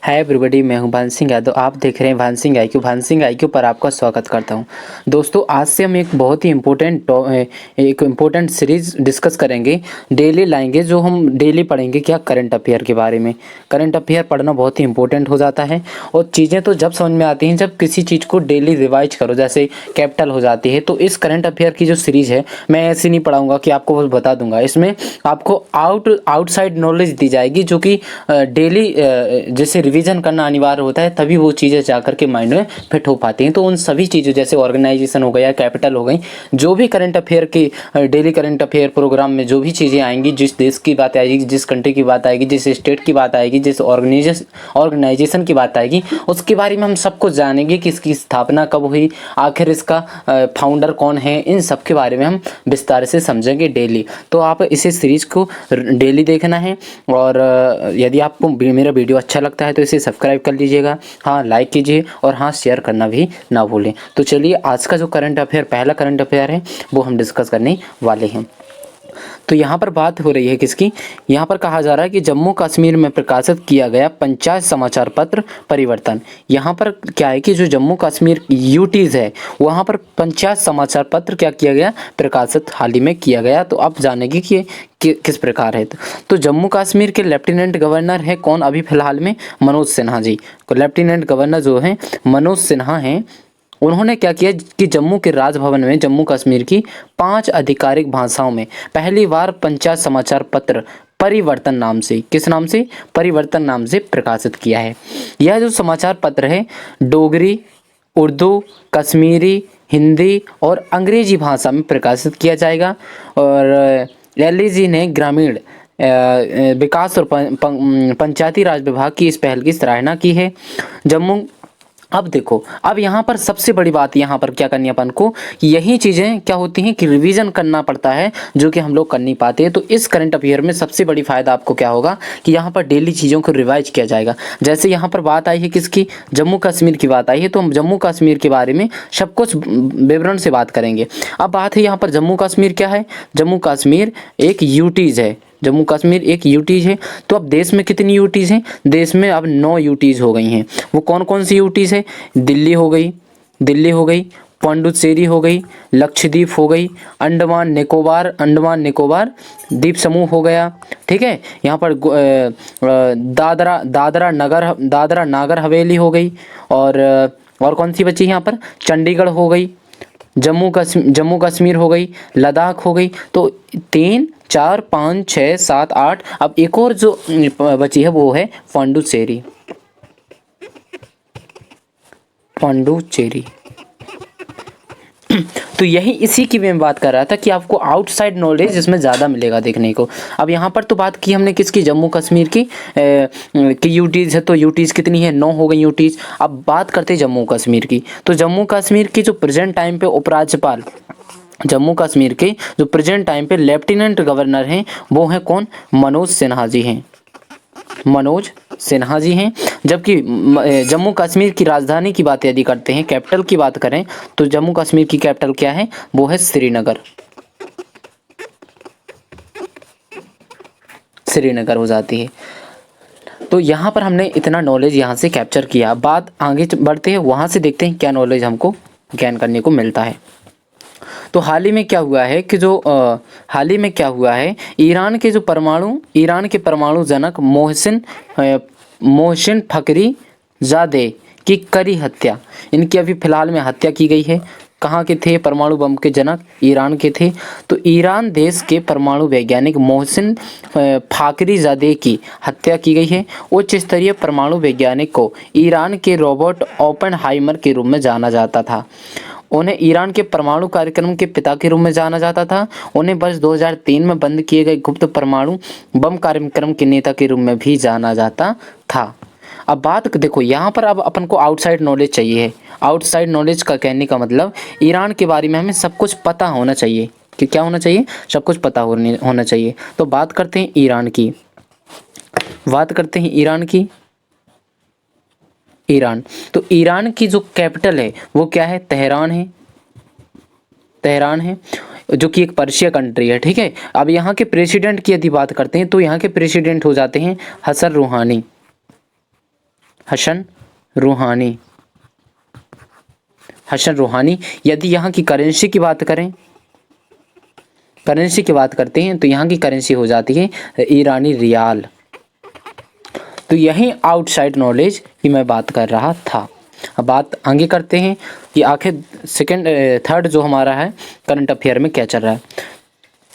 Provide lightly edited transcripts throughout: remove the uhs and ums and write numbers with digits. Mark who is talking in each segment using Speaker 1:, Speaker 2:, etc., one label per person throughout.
Speaker 1: Hi everybody, मैं हूं भान सिंह यादव। आप देख रहे हैं भान सिंह आईक्यू पर आपका स्वागत करता हूं। दोस्तों, आज से हम एक बहुत ही इम्पोर्टेंट सीरीज डिस्कस करेंगे, डेली लाएंगे, जो हम डेली पढ़ेंगे क्या करंट अफेयर के बारे में। करंट अफेयर पढ़ना बहुत ही इंपॉर्टेंट हो जाता है और चीज़ें तो जब समझ में आती हैं जब किसी चीज़ को डेली रिवाइज करो, जैसे कैपिटल हो जाती है। तो इस करंट अफेयर की जो सीरीज़ है, मैं ऐसे नहीं पढ़ाऊँगा कि आपको बस बता दूंगा। इसमें आपको आउटसाइड नॉलेज दी जाएगी, जो कि डेली जैसे रिवीजन करना अनिवार्य होता है, तभी वो चीज़ें जाकर के माइंड में फिट हो पाती हैं। तो उन सभी चीज़ों जैसे ऑर्गेनाइजेशन हो गया, कैपिटल हो गई, जो भी करंट अफेयर की डेली करंट अफेयर प्रोग्राम में जो भी चीज़ें आएंगी, जिस देश की बात आएगी, जिस कंट्री की बात आएगी, जिस स्टेट की बात आएगी, जिस ऑर्गेनाइजेशन की बात आएगी, उसके बारे में हम सब कुछ जानेंगे कि इसकी स्थापना कब हुई, आखिर इसका फाउंडर कौन है, इन सब के बारे में हम विस्तार से समझेंगे डेली। तो आप इसे सीरीज को डेली देखना है और यदि आपको मेरा वीडियो अच्छा लगता है तो इसे सब्सक्राइब कर लीजिएगा, हाँ लाइक कीजिए और हाँ शेयर करना भी ना भूलें। तो चलिए, आज का जो करंट अफेयर, पहला करंट अफेयर है, वो हम डिस्कस करने वाले हैं। तो यहाँ पर बात हो रही है किसकी? यहाँ पर कहा जा रहा है कि जम्मू कश्मीर में प्रकाशित किया गया पंचायत समाचार पत्र परिवर्तन। यहाँ पर क्या है कि जो जम्मू कश्मीर यूटीज़ है, वहाँ पर पंचायत समाचार पत्र क्या किया गया? प्रकाशित हाल ही में किया गया। तो आप जानेंगे कि किस प्रकार है। तो जम्मू कश्मीर के लेफ्टिनेंट गवर्नर है कौन अभी फ़िलहाल में? मनोज सिन्हा जी। तो लेफ्टिनेंट गवर्नर जो हैं मनोज सिन्हा हैं। उन्होंने क्या किया कि जम्मू के राजभवन में जम्मू कश्मीर की 5 आधिकारिक भाषाओं में पहली बार पंचायत समाचार पत्र परिवर्तन नाम से, किस नाम से? परिवर्तन नाम से प्रकाशित किया है। यह जो समाचार पत्र है डोगरी, उर्दू, कश्मीरी, हिंदी और अंग्रेजी भाषा में प्रकाशित किया जाएगा। और एलईजी ने ग्रामीण विकास और पंचायती राज विभाग की इस पहल की सराहना की है। जम्मू, अब देखो, अब यहाँ पर सबसे बड़ी बात यहाँ पर क्या करनी है अपन को, यही चीज़ें क्या होती हैं कि रिवीजन करना पड़ता है, जो कि हम लोग कर नहीं पाते हैं। तो इस करंट अफेयर में सबसे बड़ी फ़ायदा आपको क्या होगा कि यहाँ पर डेली चीज़ों को रिवाइज किया जाएगा। जैसे यहाँ पर बात आई है किसकी? जम्मू कश्मीर की बात आई है, तो हम जम्मू कश्मीर के बारे में सब कुछ विवरण से बात करेंगे। अब बात है यहाँ पर जम्मू कश्मीर क्या है? जम्मू कश्मीर एक यूटीज़ है। जम्मू कश्मीर एक यूटीज़ है। तो अब देश में कितनी यूटीज़ हैं? देश में अब 9 यूटीज़ हो गई हैं। वो कौन कौन सी यूटीज़ है? दिल्ली हो गई, पांडुचेरी हो गई, लक्षद्वीप हो गई, अंडमान निकोबार द्वीप समूह हो गया। ठीक है, यहाँ पर दादरा नागर हवेली हो गई। और कौन सी बची यहाँ पर? चंडीगढ़ हो गई, जम्मू कश्मीर हो गई, लद्दाख हो गई। तो 3, 4, 5, 6, 7, 8। अब एक और जो बची है वो है पांडुचेरी। तो यही इसी की मैं बात कर रहा था कि आपको आउटसाइड नॉलेज इसमें ज़्यादा मिलेगा देखने को। अब यहाँ पर तो बात की हमने किसकी? जम्मू कश्मीर की यूटीज़ है। तो यूटीज़ कितनी है? 9 हो गई यूटीज़। अब बात करते हैं जम्मू कश्मीर की। तो जम्मू कश्मीर की जो प्रेजेंट टाइम पे उपराज्यपाल, जम्मू कश्मीर के जो प्रेजेंट टाइम पे लेफ्टिनेंट गवर्नर हैं, वो हैं कौन? मनोज सिन्हा जी हैं। जबकि जम्मू कश्मीर की राजधानी की बात यदि करते हैं, कैपिटल की बात करें, तो जम्मू कश्मीर की कैपिटल क्या है? वो है श्रीनगर हो जाती है। तो यहाँ पर हमने इतना नॉलेज यहाँ से कैप्चर किया। बात आगे बढ़ते हैं, वहाँ से देखते हैं क्या नॉलेज हमको गेन करने को मिलता है। तो हाल ही में क्या हुआ है, ईरान के परमाणु जनक मोहसिन फखरीजादे की कड़ी हत्या, इनकी अभी फिलहाल में हत्या की गई है। कहाँ के थे? परमाणु बम के जनक ईरान के थे। तो ईरान देश के परमाणु वैज्ञानिक मोहसिन फाखरीजादे की हत्या की गई है। उच्च स्तरीय परमाणु वैज्ञानिक को ईरान के रॉबर्ट ओपेनहाइमर के रूप में जाना जाता था। उन्हें ईरान के परमाणु कार्यक्रम के पिता के रूप में जाना जाता था। उन्हें वर्ष 2003 में बंद किए गए गुप्त परमाणु बम कार्यक्रम के नेता के रूप में भी जाना जाता था। अब बात देखो, यहाँ पर अब अपन को आउटसाइड नॉलेज चाहिए है। आउटसाइड नॉलेज का कहने का मतलब ईरान के बारे में हमें सब कुछ पता होना चाहिए। कि क्या होना चाहिए? सब कुछ पता होना चाहिए। तो बात करते हैं ईरान की। तो ईरान की जो कैपिटल है वो क्या है? तेहरान है, जो कि एक पर्शिया कंट्री है। ठीक है, अब यहाँ के प्रेसिडेंट की यदि बात करते हैं तो यहाँ के प्रेसिडेंट हो जाते हैं हसन रूहानी। हसन रूहानी। हसन रूहानी। यदि यहाँ की करेंसी की बात करें, करेंसी की बात करते हैं तो यहाँ की करेंसी हो जाती है ईरानी रियाल। तो यही आउटसाइड नॉलेज की मैं बात कर रहा था। अब बात आगे करते हैं कि आखिर थर्ड जो हमारा है करंट अफेयर में क्या चल रहा है।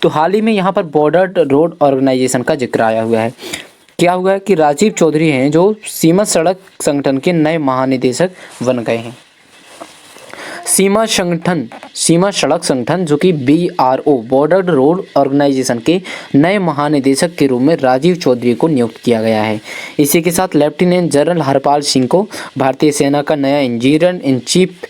Speaker 1: तो हाल ही में यहाँ पर बॉर्डर रोड ऑर्गेनाइजेशन का जिक्र आया हुआ है। क्या हुआ है कि राजीव चौधरी हैं जो सीमा सड़क संगठन के नए महानिदेशक बन गए हैं। सीमा सड़क संगठन जो कि BRO बॉर्डर रोड ऑर्गेनाइजेशन के नए महानिदेशक के रूप में राजीव चौधरी को नियुक्त किया गया है। इसी के साथ लेफ्टिनेंट जनरल हरपाल सिंह को भारतीय सेना का नया इंजीनियर इन चीफ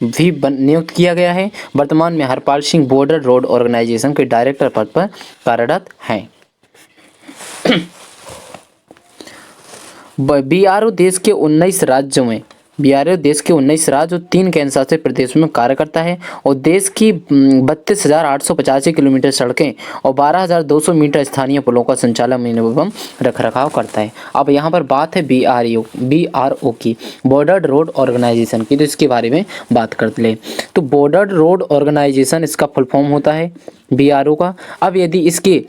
Speaker 1: भी नियुक्त किया गया है। वर्तमान में Harpal Singh border road organisation के डायरेक्टर पद पर कार्यरत हैं। BRO देश के 19 राज्यों में BRO देश के 19 राज्य और 3 केंद्र शासित प्रदेशों में कार्य करता है और देश की 32,885 किलोमीटर सड़कें और 12,200 मीटर स्थानीय पुलों का संचालन एवं रखरखाव करता है। अब यहाँ पर बात है BRO की, बॉर्डर रोड ऑर्गेनाइजेशन की, तो इसके बारे में बात कर ले। तो बॉर्डर रोड ऑर्गेनाइजेशन इसका फुल फॉर्म होता है BRO का। अब यदि इसके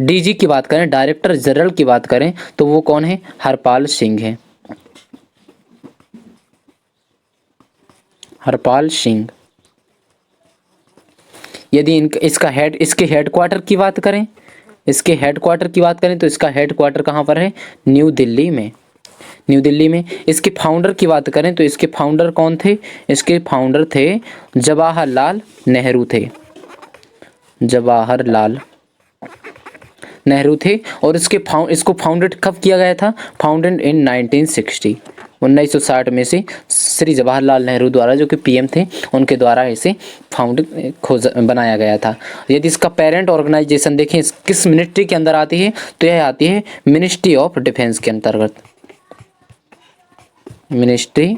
Speaker 1: DG की बात करें, डायरेक्टर जनरल की बात करें, तो वो कौन है? हरपाल सिंह है। हरपाल सिंह। यदि इसके हेडक्वार्टर की बात करें, तो इसका हेडक्वार्टर कहाँ पर है? न्यू दिल्ली में। इसके फाउंडर की बात करें तो इसके फाउंडर कौन थे? इसके फाउंडर थे जवाहरलाल नेहरू थे और इसको फाउंडेड कब किया गया था? फाउंडेड इन 1960 में से श्री जवाहरलाल नेहरू द्वारा, जो कि PM थे, उनके द्वारा इसे बनाया गया था। यदि इसका पेरेंट ऑर्गेनाइजेशन देखें किस मिनिस्ट्री के अंदर आती है, तो यह आती है मिनिस्ट्री ऑफ डिफेंस के अंतर्गत। मिनिस्ट्री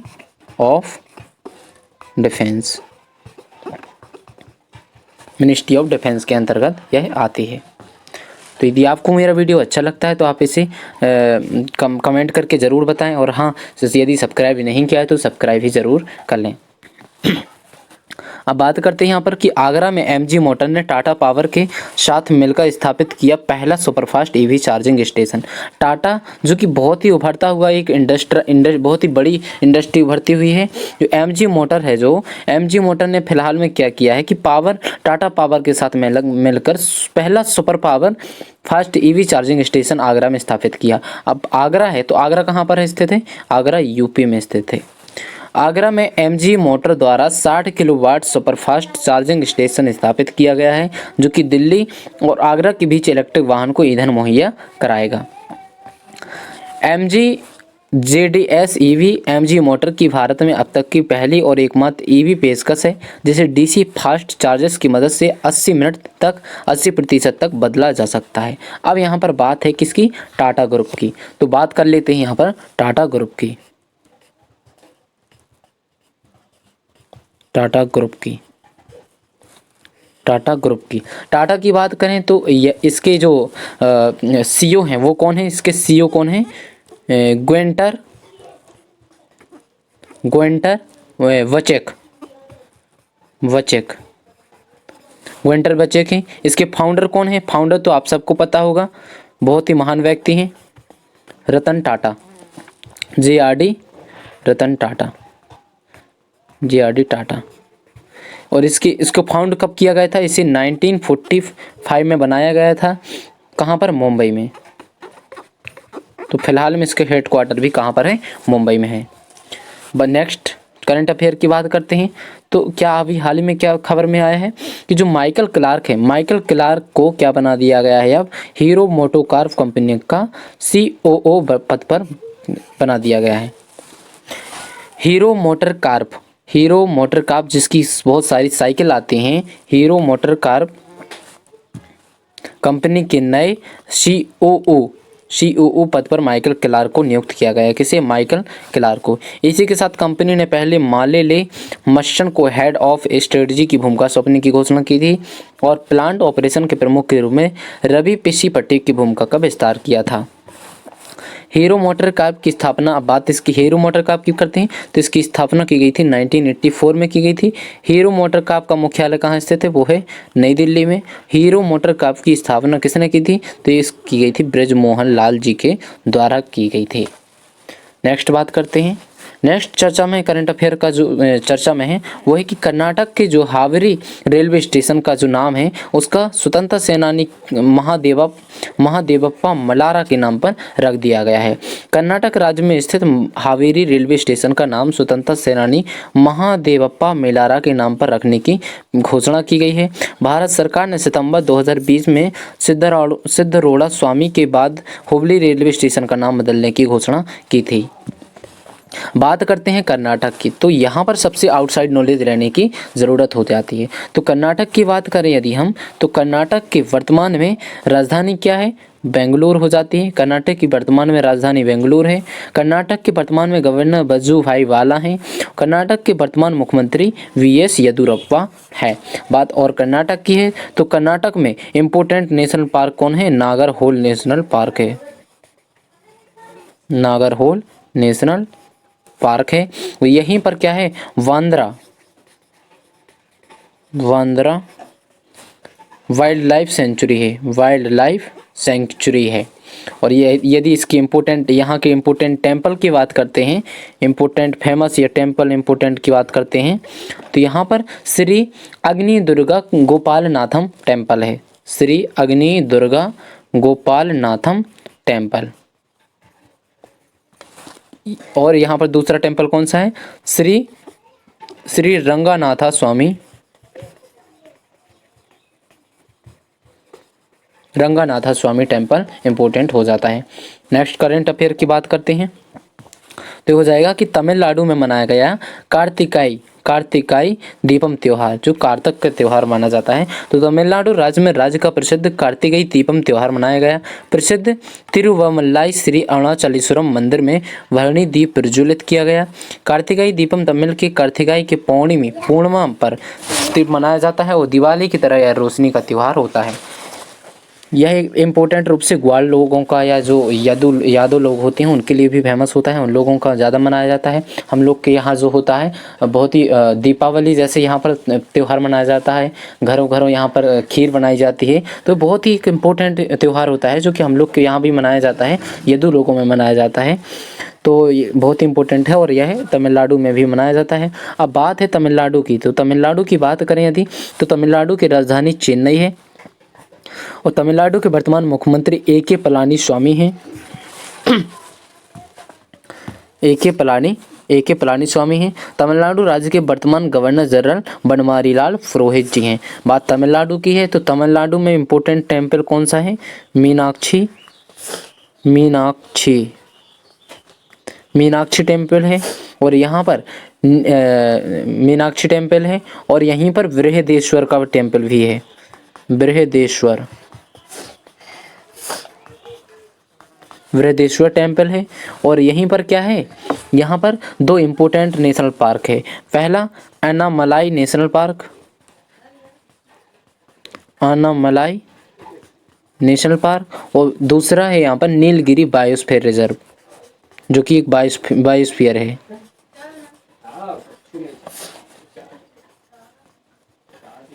Speaker 1: ऑफ डिफेंस के अंतर्गत यह आती है। तो यदि आपको मेरा वीडियो अच्छा लगता है तो आप इसे कमेंट करके ज़रूर बताएं और हाँ, यदि सब्सक्राइब नहीं किया है तो सब्सक्राइब ही ज़रूर कर लें। अब बात करते हैं यहाँ पर कि आगरा में MG मोटर ने टाटा पावर के साथ मिलकर स्थापित किया पहला superfast EV charging station. Tata जो कि बहुत ही उभरता हुआ एक बहुत ही बड़ी इंडस्ट्री उभरती हुई है। जो MG मोटर ने फिलहाल में क्या किया है कि टाटा पावर के साथ मिलकर पहला super power fast EV charging station Agra में स्थापित किया। अब आगरा है तो आगरा कहाँ पर स्थित है? आगरा UP में स्थित है। आगरा में MG मोटर द्वारा 60 किलोवाट सुपरफास्ट चार्जिंग स्टेशन स्थापित किया गया है, जो कि दिल्ली और आगरा के बीच इलेक्ट्रिक वाहन को ईंधन मुहैया कराएगा। JDS EV MG मोटर की भारत में अब तक की पहली और एकमात्र EV पेशकश है, जिसे DC फास्ट चार्जर्स की मदद से 80% तक बदला जा सकता है। अब यहाँ पर बात है किसकी? टाटा ग्रुप की। तो बात कर लेते हैं यहाँ पर टाटा ग्रुप की। टाटा टाटा की बात करें तो इसके जो CEO हैं वो कौन है? इसके CEO कौन है? ग्वेंटर वचेक हैं। इसके फाउंडर कौन है? फाउंडर तो आप सबको पता होगा, बहुत ही महान व्यक्ति हैं, रतन टाटा, JRD टाटा। और इसको फाउंड कब किया गया था? इसे 1945 में बनाया गया था। कहाँ पर? मुंबई में। तो फिलहाल में इसके हेडक्वार्टर भी कहाँ पर है? मुंबई में है। नेक्स्ट करंट अफेयर की बात करते हैं। तो क्या अभी हाल ही में क्या खबर में आया है कि जो माइकल क्लार्क को क्या बना दिया गया है? अब हीरो मोटोकॉर्प कंपनी का COO पद पर बना दिया गया है। हीरो मोटरकॉर्प जिसकी बहुत सारी साइकिल आती हैं, हीरो मोटरकॉर्प कंपनी के नए COO पद पर माइकल क्लार्क को नियुक्त किया गया है। किसे? माइकल क्लार्क को। इसी के साथ कंपनी ने पहले मालेले मस्सन को हेड ऑफ स्ट्रेटजी की भूमिका सौंपने की घोषणा की थी और प्लांट ऑपरेशन के प्रमुख के रूप में रवि पिसीपट्टी की भूमिका का विस्तार किया था। हीरो मोटर कार की स्थापना, अब बात इसकी हीरो मोटर कार की करते हैं तो इसकी स्थापना की गई थी 1984 में की गई थी। हीरो मोटर कार का मुख्यालय कहाँ स्थित है, वो है नई दिल्ली में। हीरो मोटर कार की स्थापना किसने की थी, तो ये की गई थी ब्रजमोहन लाल जी के द्वारा की गई थी। नेक्स्ट बात करते हैं, नेक्स्ट चर्चा में करंट अफेयर का जो चर्चा में है वो है कि कर्नाटक के जो हावेरी रेलवे स्टेशन का जो नाम है उसका स्वतंत्रता सेनानी महादेवप्पा मल्लारा के नाम पर रख दिया गया है। कर्नाटक राज्य में स्थित हावेरी रेलवे स्टेशन का नाम स्वतंत्रता सेनानी महादेवप्पा मल्लारा के नाम पर रखने की घोषणा की गई है। भारत सरकार ने सितंबर 2020 में सिद्धरोड़ा स्वामी के बाद हुबली रेलवे स्टेशन का नाम बदलने की घोषणा की थी। बात करते हैं कर्नाटक की, तो यहाँ पर सबसे आउटसाइड नॉलेज रहने की ज़रूरत हो जाती है। तो कर्नाटक की बात करें यदि हम, तो कर्नाटक की वर्तमान में राजधानी क्या है, बेंगलुरु हो जाती है। कर्नाटक की वर्तमान में राजधानी बेंगलुरु है। कर्नाटक के वर्तमान में गवर्नर वजुभाई वाला हैं। कर्नाटक के वर्तमान मुख्यमंत्री वीएस येदियुरप्पा है। बात और कर्नाटक की है तो कर्नाटक में इम्पोर्टेंट नेशनल पार्क कौन है, नागरहोल नेशनल पार्क है। नागरहोल नेशनल पार्क है। यहीं पर क्या है, वांद्रा वाइल्ड लाइफ सेंचुरी है, वाइल्ड लाइफ सेंचुरी है। और ये यदि इसकी इम्पोर्टेंट, यहाँ के इम्पोर्टेंट टेम्पल की बात करते हैं, इम्पोर्टेंट फेमस या टेम्पल इम्पोर्टेंट की बात करते हैं तो यहाँ पर श्री अग्नि दुर्गा गोपालनाथम टेम्पल है। श्री अग्नि दुर्गा गोपालनाथम टेम्पल। और यहाँ पर दूसरा टेम्पल कौन सा है, श्री रंगनाथा स्वामी टेम्पल इंपॉर्टेंट हो जाता है। नेक्स्ट करंट अफेयर की बात करते हैं तो हो जाएगा कि तमिलनाडु में मनाया गया कार्तिकाई दीपम त्यौहार, जो कार्तिक का त्यौहार माना जाता है। तो तमिलनाडु राज्य में राज्य का प्रसिद्ध कार्तिकाई दीपम त्यौहार मनाया गया। प्रसिद्ध तिरुवल्लुवाई श्री अरुणाचलेश्वरम मंदिर में भरणी दीप प्रज्वलित किया गया। कार्तिकाई दीपम तमिल के कार्तिकाई के पूर्णिमा पर मनाया जाता है और दिवाली की तरह यह रोशनी का त्यौहार होता है। यह एक इम्पोर्टेंट रूप से ग्वाल लोगों का या जो यादव लोग होते हैं उनके लिए भी फेमस होता है, उन लोगों का ज़्यादा मनाया जाता है। हम लोग के यहाँ जो होता है बहुत ही दीपावली जैसे यहाँ पर त्यौहार मनाया जाता है, घरों घरों यहाँ पर खीर बनाई जाती है, तो बहुत ही एक इम्पोर्टेंट त्यौहार होता है जो कि हम लोग के यहाँ भी मनाया जाता है, यादव लोगों में मनाया जाता है। तो ये बहुत ही इम्पोर्टेंट है और यह तमिलनाडु में भी मनाया जाता है। अब बात है तमिलनाडु की, तो तमिलनाडु की बात करें यदि तो तमिलनाडु की राजधानी चेन्नई है और तमिलनाडु के वर्तमान मुख्यमंत्री ए.के. पलानीस्वामी हैं। ए.के. पलानीस्वामी हैं। तमिलनाडु राज्य के वर्तमान गवर्नर जनरल बनवारीलाल पुरोहित जी हैं। बात तमिलनाडु की है तो तमिलनाडु में इम्पोर्टेंट टेम्पल कौन सा है, मीनाक्षी टेम्पल है। और यहाँ पर मीनाक्षी टेम्पल है और यहीं पर बृहदेश्वर का टेम्पल भी है, बृहदेश्वर टेम्पल है। और यहीं पर क्या है, यहाँ पर दो इम्पोर्टेंट नेशनल पार्क है। पहला अन्नामलाई नेशनल पार्क और दूसरा है यहाँ पर नीलगिरी बायोस्फीयर रिजर्व, जो कि एक बायोस्फीयर है।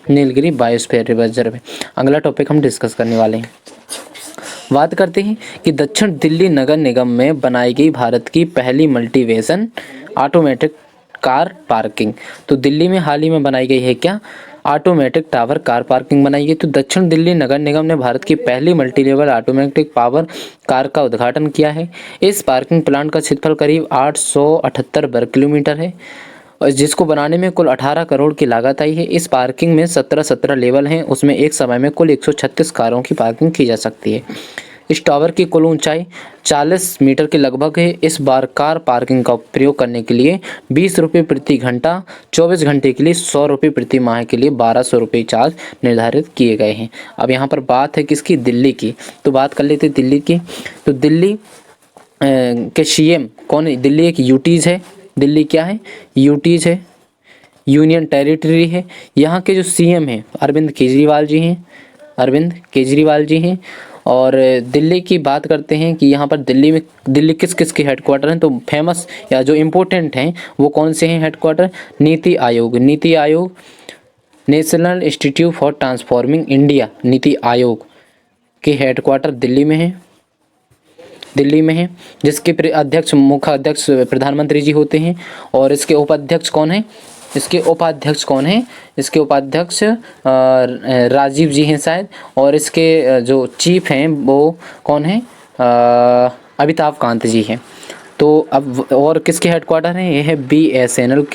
Speaker 1: नीलगिरी बायोस्फीयर रिजर्व है। अगला टॉपिक हम डिस्कस करने वाले हैं। बात करते हैं कि दक्षिण दिल्ली नगर निगम में बनाई गई भारत की पहली मल्टीवेशन ऑटोमेटिक कार पार्किंग। तो दिल्ली में हाल ही में बनाई गई है क्या, ऑटोमेटिक टावर कार पार्किंग बनाई गई। तो दक्षिण दिल्ली नगर निगम ने भारत की पहली multi level automatic power car का उद्घाटन किया है। इस पार्किंग प्लांट का क्षेत्रफल करीब 878 वर्ग किलोमीटर है और जिसको बनाने में कुल 18 करोड़ की लागत आई है। इस पार्किंग में 17 लेवल हैं, उसमें एक समय में कुल 136 कारों की पार्किंग की जा सकती है। इस टावर की कुल ऊंचाई 40 मीटर के लगभग है। इस बार कार पार्किंग का प्रयोग करने के लिए 20 रुपये प्रति घंटा, 24 घंटे के लिए 100 रुपये प्रति माह के लिए 1200 रुपये चार्ज निर्धारित किए गए हैं। अब यहाँ पर बात है किसकी, दिल्ली की। तो बात कर लेते दिल्ली की। तो दिल्ली के सीएम कौन है, दिल्ली एक यूटीज़ है। दिल्ली क्या है, यूटीज़ है, यूनियन टेरिटरी है। यहाँ के जो सीएम हैं अरविंद केजरीवाल जी हैं। और दिल्ली की बात करते हैं कि यहाँ पर दिल्ली किस किस के हेडक्वार्टर हैं, तो फेमस या जो इम्पोर्टेंट हैं वो कौन से हैं headquarter? NITI Aayog, national institute for transforming India, NITI Aayog के हेडक्वार्टर दिल्ली में है, जिसके मुख्य अध्यक्ष प्रधानमंत्री जी होते हैं। और इसके उपाध्यक्ष कौन हैं? इसके उपाध्यक्ष राजीव जी हैं शायद, और इसके जो चीफ हैं वो कौन हैं? अमिताभ कांत जी हैं। तो अब और किसके हेडक्वार्टर हैं? ये है BSNL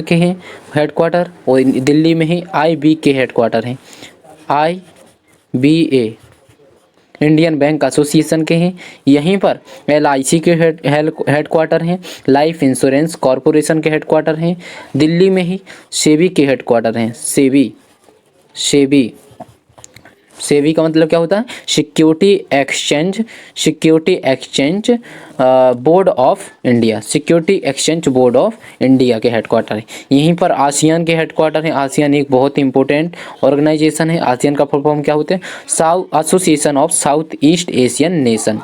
Speaker 1: के हैं हेडक्वार्टर, और दिल्ली में ही IB के हेडक्वार्टर हैं, IBA इंडियन बैंक एसोसिएशन के हैं। यहीं पर LIC के हेडक्वार्टर हैं, लाइफ इंश्योरेंस कॉरपोरेशन के हेडक्वार्टर हैं। दिल्ली में ही सेबी के हेडक्वार्टर हैं, सेबी का मतलब क्या होता है? Security exchange board of India, security exchange board of India के हेडक्वार्टर है। यहीं पर आसियान के हेडक्वार्टर हैं। आसियान एक बहुत ही इंपॉर्टेंट ऑर्गेनाइजेशन है। आसियान का फुल फॉर्म क्या होते हैं? Association of south east Asian nation.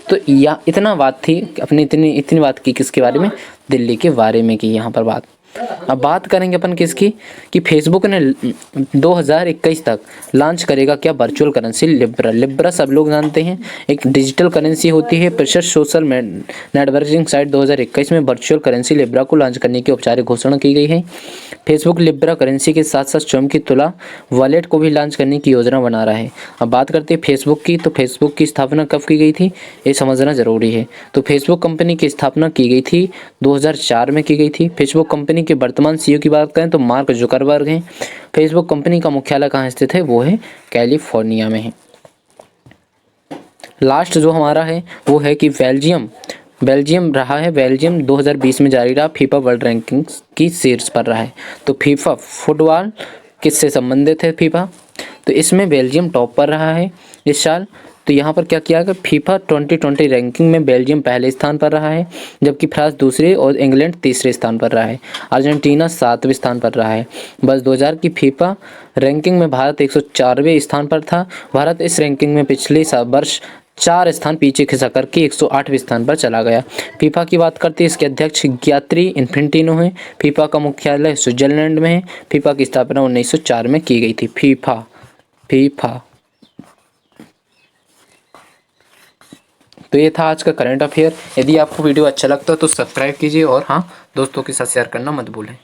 Speaker 1: तो यह इतना बात थी, अपनी इतनी बात की किसके बारे में? दिल्ली के बारे में की यहाँ पर बात। अब बात करेंगे अपन किसकी, कि फेसबुक ने 2021 तक लॉन्च करेगा क्या? वर्चुअल करेंसी लिब्रा सब लोग जानते हैं, एक डिजिटल करेंसी होती है। प्रशस्त सोशल नेटवर्किंग साइट 2021 में वर्चुअल करेंसी लिब्रा को लॉन्च करने की औपचारिक घोषणा की गई है। फेसबुक लिब्रा करेंसी के साथ साथ स्वयं की तुला वॉलेट को भी लॉन्च करने की योजना बना रहा है। अब बात करते हैं फेसबुक की, तो फेसबुक की स्थापना कब की गई थी ये समझना ज़रूरी है। तो फेसबुक कंपनी की स्थापना की गई थी 2004 में की गई थी। फेसबुक कंपनी के वर्तमान CEO की बात करें तो मार्क जुकरबर्ग हैं। फेसबुक कंपनी का मुख्यालय कहाँ स्थित है? वो है कैलिफोर्निया में है। लास्ट जो हमारा है वो है कि बेल्जियम रहा है। बेल्जियम 2020 में जारी रहा, फीफा वर्ल्ड रैंकिंग्स की शीर्ष पर रहा है। तो फीफा फुटबॉल किससे संबंधित है? फीफा, तो इसमें बेल्जियम टॉप पर रहा है इस साल। तो यहाँ पर क्या किया गया? फीफा 2020 रैंकिंग में बेल्जियम पहले स्थान पर रहा है, जबकि फ्रांस दूसरे और इंग्लैंड तीसरे स्थान पर रहा है। अर्जेंटीना 7वें स्थान पर रहा है। बस 2000 की फीफा रैंकिंग में भारत 104वें स्थान पर था। भारत इस रैंकिंग में पिछले वर्ष 4 स्थान पीछे खिसक करके 108वें स्थान पर चला गया। फीफा की बात करते हैं, इसके अध्यक्ष गियात्री इन्फेंटिनो हैं। फीफा का मुख्यालय स्विट्जरलैंड में है। फीफा की स्थापना 1904 में की गई थी। फीफा तो ये था आज का करंट अफेयर। यदि आपको वीडियो अच्छा लगता है तो सब्सक्राइब कीजिए, और हाँ, दोस्तों के साथ शेयर करना मत भूलें।